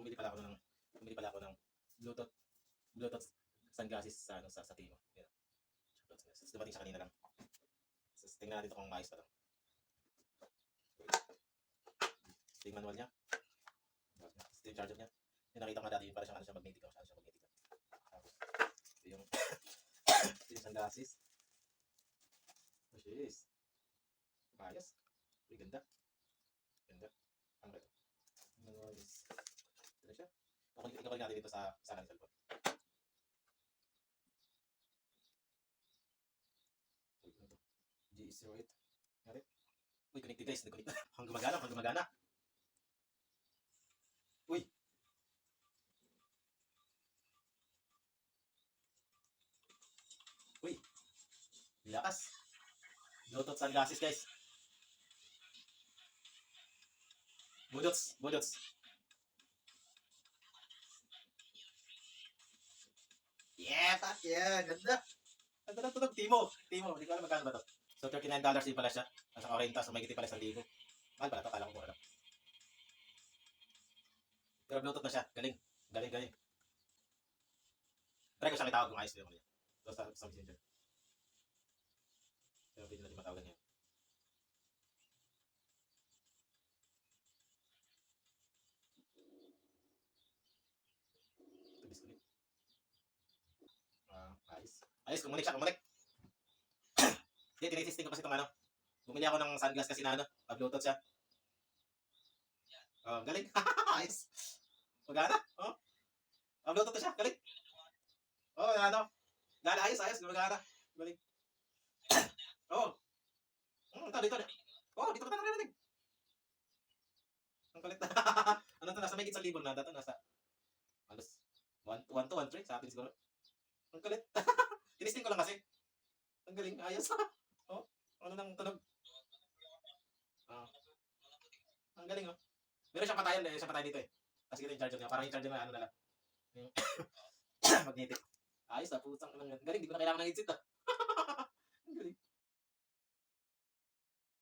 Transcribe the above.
bumili pala ako ng Bluetooth, Bluetooth sunglasses sa, ano, sa Timo. Yan. Tapos dumating siya kanina lang. Tapos tingnan natin ito kung maayos pa to. Ito yung manual niya. Ito yung charger niya. Yung nakita ko nga dati, para siyang ano siya, magnetic. Tapos ito yung, ito yung sunglasses. Oh, jeez. Ayos. Uy, ganda. Ganda. Ano ba ito? Manual is, ito na siya. Ikaw natin dito sa ng cellphone. Uy, ano ito? G08. Ngari. Uy, connected guys. Nag-connect na. Hanggang gumagana. Uy. Uy. Lakas. Bluetooth sunglasses guys. Budots. Yeah, fuck yeah. Ganda. Ganda na tunog. Timo. Hindi ko alam magkano ba to. So, $39 din pala siya. Nasa 40, so may giti pala 1,000. Mahal pala to. Kala ko mura lang. Pero Bluetooth na siya. Galing. Try ko siyang itawag kung ayos ko yung ano yan. So, sa messenger. Pero pwede natin matawagan niya. Ito, disconnect. Ayos, kumunik siya. Hindi, tinisisting ko kasi itong ano. Bumili ako ng sunglass kasi na ano. Bluetooth siya. Galing. Ayos. Magana. Bluetooth na siya. Galing. Ano. Ayos. Gumagana. Galing. Dito. Dito ka na narinig. Ang kulit na. Ano to, nasa may 1,000 na. Dato nasa halos 1 to 1.3 sa atin siguro. Ang kulit. Tinisting ko lang kasi. Ang galing. Ayos. Ano nang tunog. Ang galing Meron siyang patayan dito eh. Kasi ito yung charger niya. Parang yung charger na ano na lang. Yung magnetic. Ayos putang. Ang galing. Di ko na kailangan ng headset Ang galing.